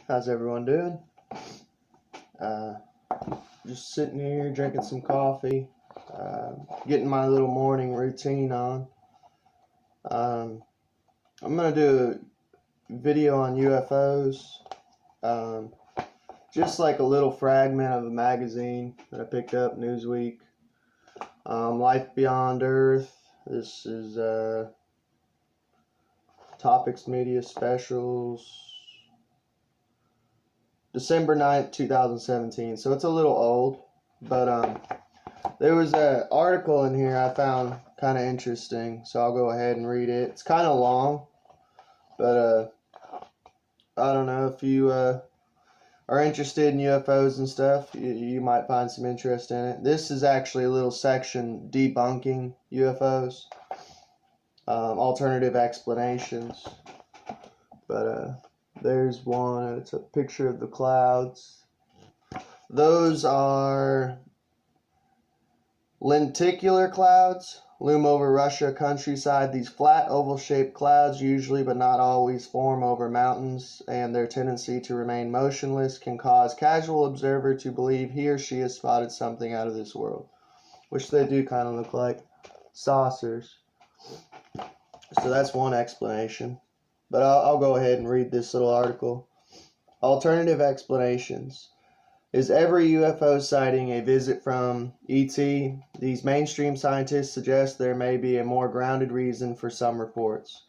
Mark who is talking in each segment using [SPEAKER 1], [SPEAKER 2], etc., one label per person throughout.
[SPEAKER 1] How's everyone doing? Just sitting here drinking some coffee, getting my little morning routine on. I'm going to do a video on UFOs, just like a little fragment of a magazine that I picked up, Newsweek. Life Beyond Earth. This is Topics Media Specials. December 9th, 2017. So it's a little old, but there was an article in here I found kind of interesting, so I'll go ahead and read it. It's kind of long, but I don't know if you are interested in UFOs and stuff, you might find some interest in it. This is actually a little section debunking UFOs, alternative explanations, but there's one. It's a picture of the clouds. Those are lenticular clouds. Loom over Russia countryside. These flat oval-shaped clouds usually but not always form over mountains, and their tendency to remain motionless can cause casual observer to believe he or she has spotted something out of this world, which they do kind of look like saucers. So that's one explanation. But I'll go ahead and read this little article. Alternative explanations. Is every UFO sighting a visit from ET? These mainstream scientists suggest there may be a more grounded reason for some reports.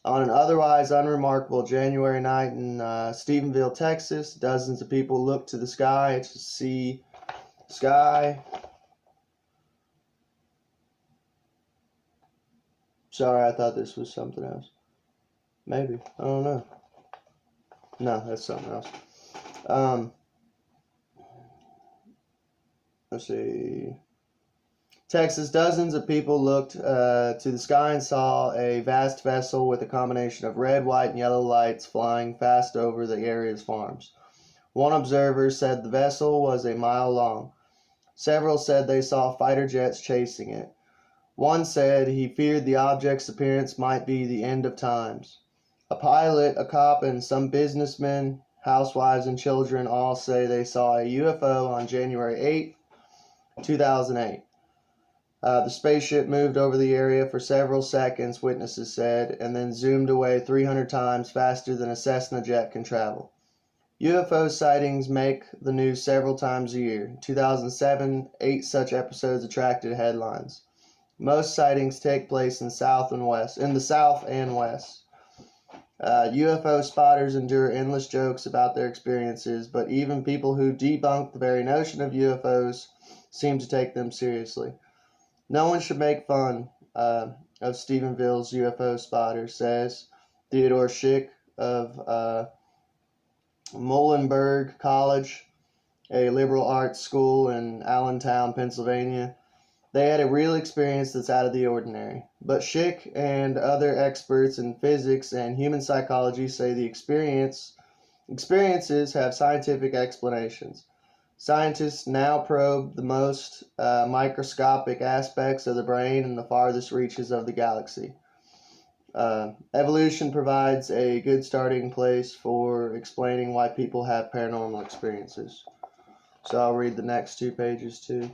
[SPEAKER 1] On an otherwise unremarkable January night in Stephenville, Texas, dozens of people looked to the sky to see sky. Sorry, I thought this was something else. Maybe. I don't know. No, that's something else. Let's see. Texas, dozens of people looked to the sky and saw a vast vessel with a combination of red, white, and yellow lights flying fast over the area's farms. One observer said the vessel was a mile long. Several said they saw fighter jets chasing it. One said he feared the object's appearance might be the end of times. A pilot, a cop, and some businessmen, housewives, and children all say they saw a UFO on January 8, 2008. The spaceship moved over the area for several seconds, witnesses said, and then zoomed away 300 times faster than a Cessna jet can travel. UFO sightings make the news several times a year. In 2007, 8 such episodes attracted headlines. Most sightings take place in the South and West. UFO spotters endure endless jokes about their experiences, but even people who debunk the very notion of UFOs seem to take them seriously. No one should make fun of Stephenville's UFO spotters, says Theodore Schick of Muhlenberg College, a liberal arts school in Allentown, Pennsylvania. They had a real experience that's out of the ordinary. But Schick and other experts in physics and human psychology say the experiences have scientific explanations. Scientists now probe the most microscopic aspects of the brain in the farthest reaches of the galaxy. Evolution provides a good starting place for explaining why people have paranormal experiences. So I'll read the next 2 pages too.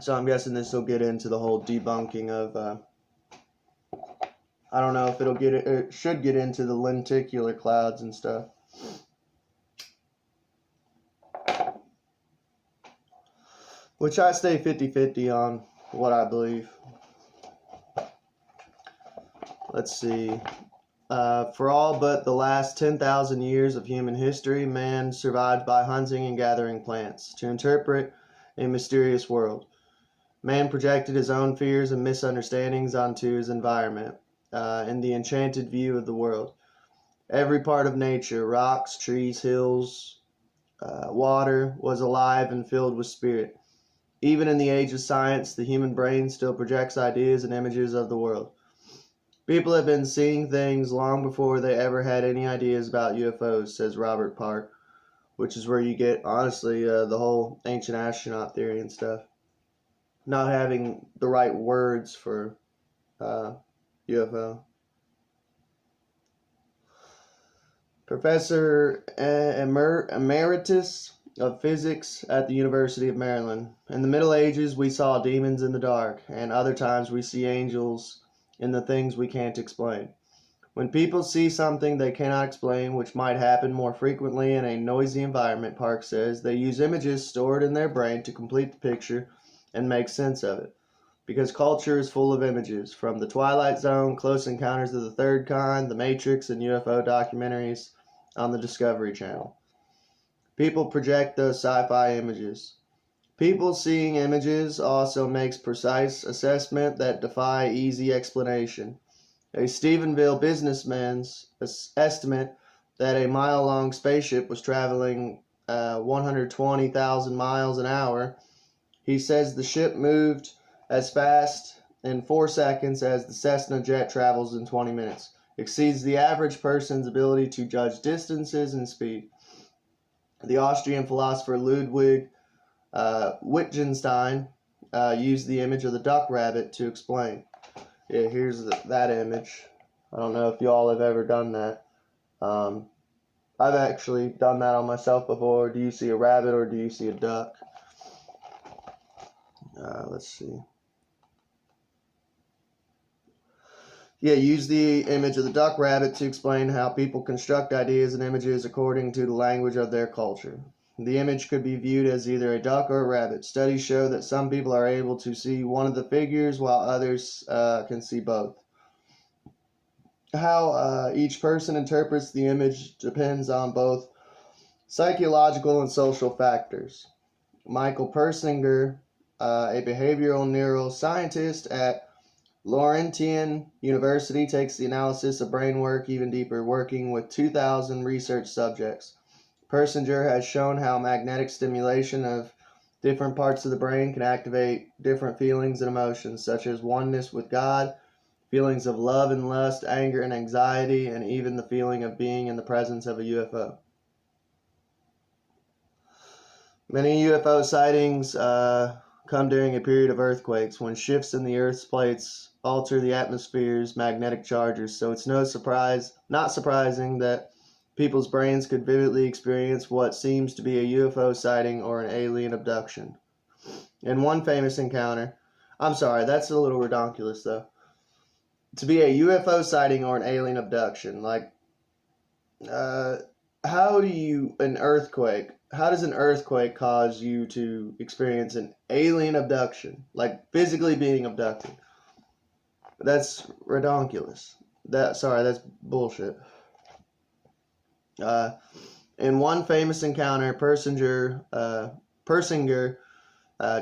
[SPEAKER 1] So I'm guessing this will get into the whole debunking of, I don't know if it should get into the lenticular clouds and stuff. Which I stay 50-50 on what I believe. Let's see. For all but the last 10,000 years of human history, man survived by hunting and gathering plants to interpret a mysterious world. Man projected his own fears and misunderstandings onto his environment, in the enchanted view of the world. Every part of nature, rocks, trees, hills, water, was alive and filled with spirit. Even in the age of science, the human brain still projects ideas and images of the world. People have been seeing things long before they ever had any ideas about UFOs, says Robert Park, which is where you get, honestly, the whole ancient astronaut theory and stuff. Not having the right words for UFO. Professor Emeritus of Physics at the University of Maryland. In the Middle Ages, we saw demons in the dark, and other times we see angels in the things we can't explain. When people see something they cannot explain, which might happen more frequently in a noisy environment, Park says, they use images stored in their brain to complete the picture and make sense of it. Because culture is full of images, from The Twilight Zone, Close Encounters of the Third Kind, The Matrix, and UFO documentaries on the Discovery Channel. People project those sci-fi images. People seeing images also makes precise assessment that defy easy explanation. A Stephenville businessman's estimate that a mile-long spaceship was traveling 120,000 miles an hour. He says the ship moved as fast in 4 seconds as the Cessna jet travels in 20 minutes. Exceeds the average person's ability to judge distances and speed. The Austrian philosopher Ludwig Wittgenstein used the image of the duck rabbit to explain. Yeah, here's that image. I don't know if y'all have ever done that. I've actually done that on myself before. Do you see a rabbit or do you see a duck? Let's see. Yeah, use the image of the duck rabbit to explain how people construct ideas and images according to the language of their culture. The image could be viewed as either a duck or a rabbit. Studies show that some people are able to see one of the figures while others can see both. How each person interprets the image depends on both psychological and social factors. Michael Persinger, a behavioral neuroscientist at Laurentian University, takes the analysis of brain work even deeper, working with 2,000 research subjects. Persinger has shown how magnetic stimulation of different parts of the brain can activate different feelings and emotions, such as oneness with God, feelings of love and lust, anger and anxiety, and even the feeling of being in the presence of a UFO. Many UFO sightings come during a period of earthquakes when shifts in the Earth's plates alter the atmosphere's magnetic charges, so it's not surprising that people's brains could vividly experience what seems to be a UFO sighting or an alien abduction. In one famous encounter, I'm sorry, that's a little redonkulous though. To be a UFO sighting or an alien abduction, like, how does an earthquake cause you to experience an alien abduction? Like physically being abducted. That's redonkulous. That's bullshit. In one famous encounter, Persinger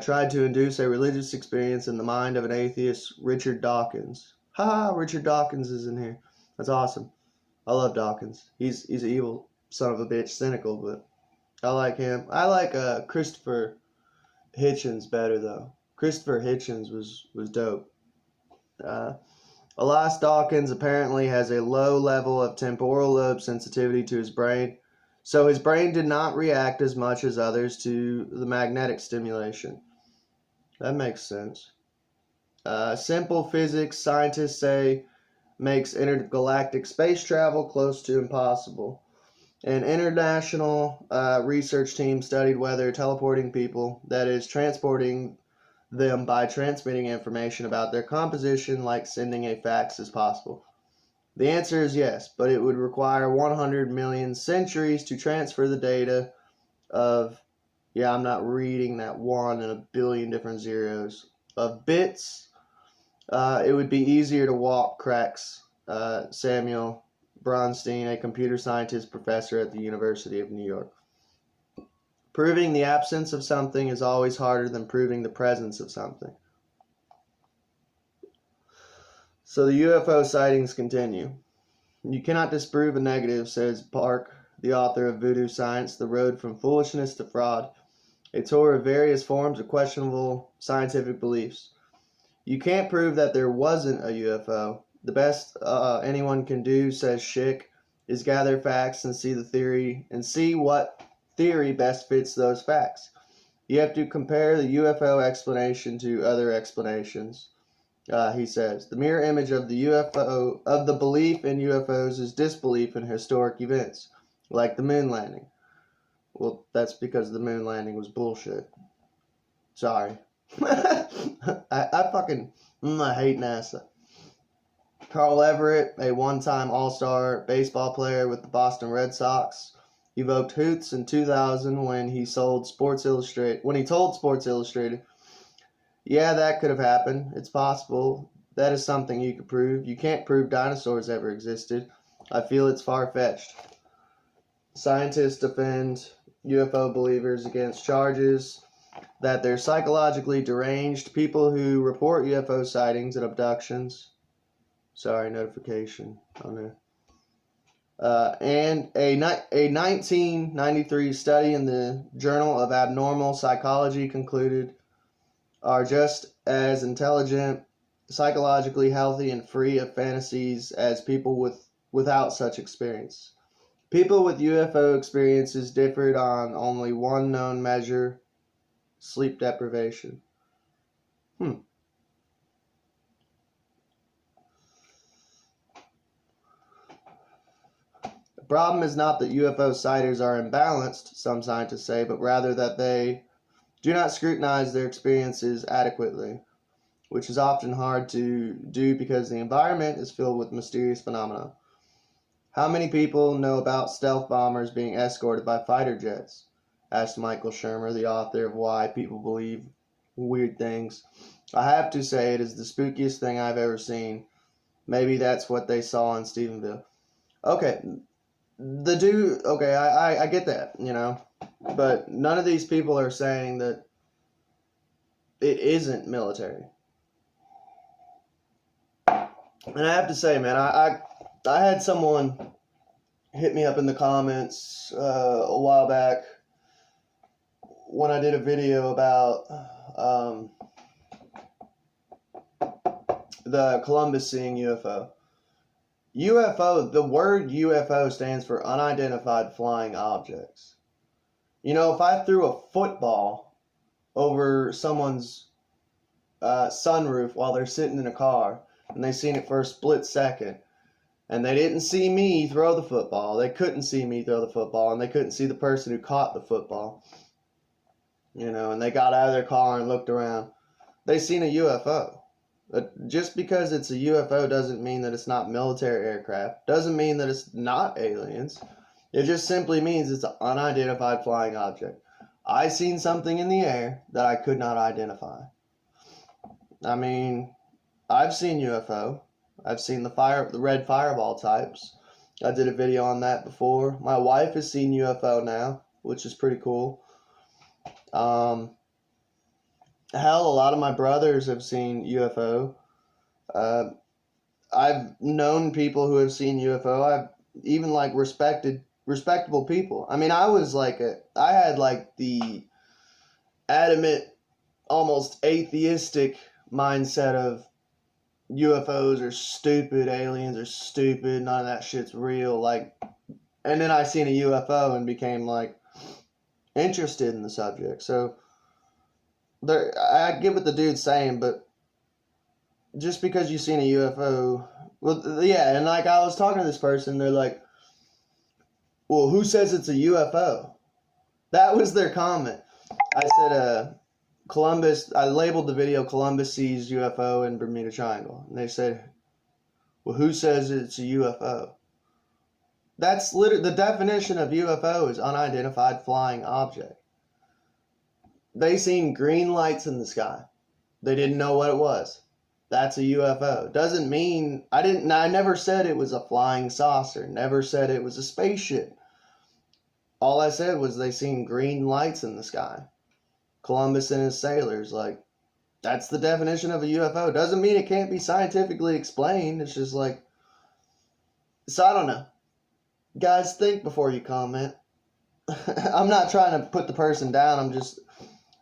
[SPEAKER 1] tried to induce a religious experience in the mind of an atheist, Richard Dawkins. Richard Dawkins is in here. That's awesome. I love Dawkins. He's an evil son of a bitch, cynical, but I like him. I like Christopher Hitchens better though. Christopher Hitchens was dope. Elias Dawkins apparently has a low level of temporal lobe sensitivity to his brain, so his brain did not react as much as others to the magnetic stimulation. That makes sense. Simple physics, scientists say, makes intergalactic space travel close to impossible. An international research team studied whether teleporting people, that is, transporting them by transmitting information about their composition like sending a fax, is possible. The answer is yes, but it would require 100 million centuries to transfer the data of, I'm not reading that one and a billion different zeros, of bits. It would be easier to walk cracks, Samuel Bronstein, a computer scientist professor at the University of New York. Proving the absence of something is always harder than proving the presence of something. So the UFO sightings continue. You cannot disprove a negative, says Park, the author of Voodoo Science, The Road from Foolishness to Fraud, a tour of various forms of questionable scientific beliefs. You can't prove that there wasn't a UFO. The best anyone can do, says Schick, is gather facts and see what theory best fits those facts. You have to compare the UFO explanation to other explanations. He says the mirror image of the UFO of the belief in UFOs is disbelief in historic events. like the moon landing. Well, that's because the moon landing was bullshit. Sorry. I hate NASA. Carl Everett, a one-time All-Star baseball player with the Boston Red Sox, evoked hoots in 2000 when he told Sports Illustrated, "Yeah, that could have happened. It's possible. That is something you could prove. You can't prove dinosaurs ever existed. I feel it's far-fetched." Scientists defend UFO believers against charges that they're psychologically deranged. People who report UFO sightings and abductions. Sorry, notification on there. And a 1993 study in the Journal of Abnormal Psychology concluded are just as intelligent, psychologically healthy, and free of fantasies as people without such experience. People with UFO experiences differed on only one known measure: sleep deprivation. The problem is not that UFO sighters are imbalanced, some scientists say, but rather that they do not scrutinize their experiences adequately, which is often hard to do because the environment is filled with mysterious phenomena. How many people know about stealth bombers being escorted by fighter jets? Asked Michael Shermer, the author of Why People Believe Weird Things. I have to say it is the spookiest thing I've ever seen. Maybe that's what they saw in Stephenville. Okay, I get that, you know, but none of these people are saying that it isn't military. And I have to say, man, I had someone hit me up in the comments a while back when I did a video about the Columbus seeing UFO. UFO, the word UFO stands for unidentified flying objects. You know, if I threw a football over someone's sunroof while they're sitting in a car and they seen it for a split second, and they didn't see me throw the football, they couldn't see me throw the football, and they couldn't see the person who caught the football, you know, and they got out of their car and looked around, they seen a UFO. But just because it's a UFO doesn't mean that it's not military aircraft, doesn't mean that it's not aliens. It just simply means it's an unidentified flying object. I seen something in the air that I could not identify. I mean, I've seen UFO. I've seen the red fireball types. I did a video on that before. My wife has seen UFO now, which is pretty cool. Hell, a lot of my brothers have seen UFO. I've known people who have seen UFO. I've even like respectable people. I mean, I had like the adamant, almost atheistic mindset of UFOs are stupid, aliens are stupid, none of that shit's real. Like, and then I seen a UFO and became like interested in the subject. So I get what the dude's saying, but just because you've seen a UFO, well, yeah, and like I was talking to this person, they're like, well, who says it's a UFO? That was their comment. I said, Columbus, I labeled the video Columbus sees UFO in Bermuda Triangle. And they said, well, who says it's a UFO? That's literally, the definition of UFO is unidentified flying object. They seen green lights in the sky. They didn't know what it was. That's a UFO. Doesn't mean, I never said it was a flying saucer. Never said it was a spaceship. All I said was they seen green lights in the sky. Columbus and his sailors, like, that's the definition of a UFO. Doesn't mean it can't be scientifically explained. It's just like, so I don't know. Guys, think before you comment. I'm not trying to put the person down. I'm just,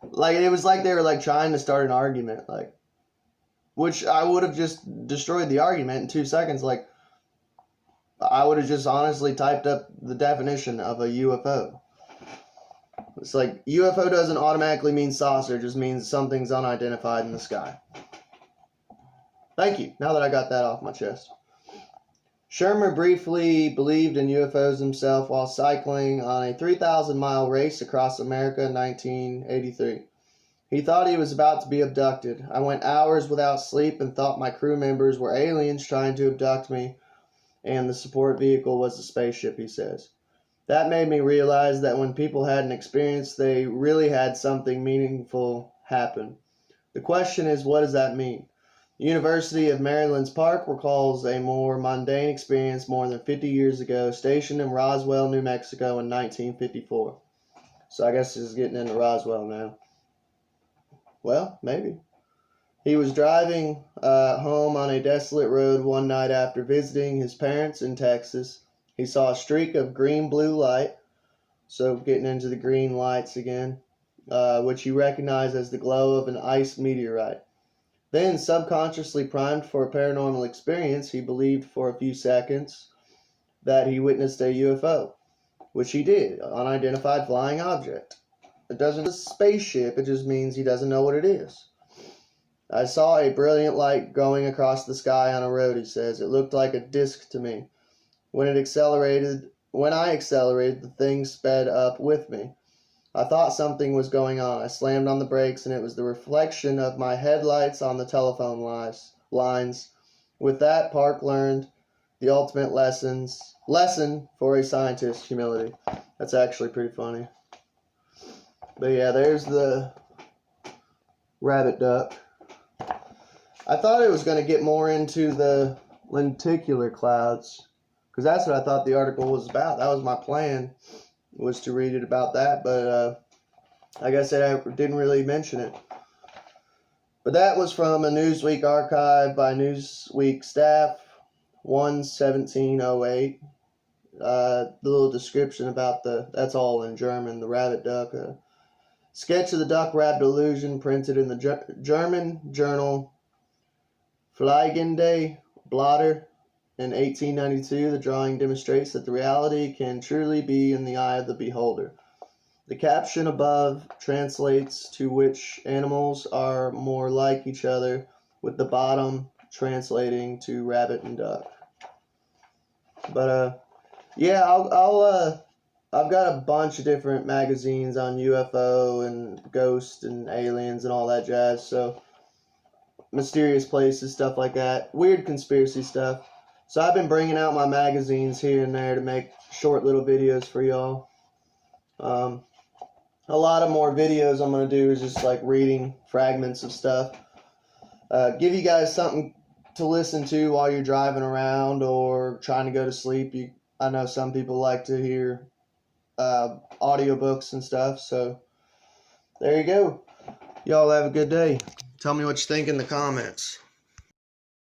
[SPEAKER 1] like, it was like they were, like, trying to start an argument, like, which I would have just destroyed the argument in 2 seconds. Like, I would have just honestly typed up the definition of a UFO. It's like, UFO doesn't automatically mean saucer, it just means something's unidentified in the sky. Thank you. Now that I got that off my chest. Shermer briefly believed in UFOs himself while cycling on a 3,000-mile race across America in 1983. He thought he was about to be abducted. I went hours without sleep and thought my crew members were aliens trying to abduct me, and the support vehicle was a spaceship, he says. That made me realize that when people had an experience, they really had something meaningful happen. The question is, what does that mean? The University of Maryland's Park recalls a more mundane experience more than 50 years ago, stationed in Roswell, New Mexico in 1954. So I guess he's getting into Roswell now. Well, maybe. He was driving home on a desolate road one night after visiting his parents in Texas. He saw a streak of green-blue light, so getting into the green lights again, which he recognized as the glow of an ice meteorite. Then, subconsciously primed for a paranormal experience, he believed for a few seconds that he witnessed a UFO, which he did, an unidentified flying object. It doesn't a spaceship, it just means he doesn't know what it is. I saw a brilliant light going across the sky on a road, he says. It looked like a disc to me. When I accelerated, the thing sped up with me. I thought something was going on. I slammed on the brakes, and it was the reflection of my headlights on the telephone lines. With that, Park learned the ultimate lesson for a scientist: humility. That's actually pretty funny. But yeah, there's the rabbit duck. I thought it was going to get more into the lenticular clouds, because that's what I thought the article was about. That was my plan, was to read it about that, but like I said, I didn't really mention it. But that was from a Newsweek archive by Newsweek staff, 1/17/08. The little description about that's all in German, the rabbit duck. Sketch of the duck rabbit illusion printed in the German journal Fliegende Blatter in 1892. The drawing demonstrates that the reality can truly be in the eye of the beholder. The caption above translates to which animals are more like each other, with the bottom translating to rabbit and duck. But yeah, I've got a bunch of different magazines on UFO and ghosts and aliens and all that jazz. So mysterious places, stuff like that, weird conspiracy stuff. So I've been bringing out my magazines here and there to make short little videos for y'all. A lot of more videos I'm going to do is just like reading fragments of stuff. Give you guys something to listen to while you're driving around or trying to go to sleep. I know some people like to hear audiobooks and stuff. So there you go. Y'all have a good day. Tell me what you think in the comments.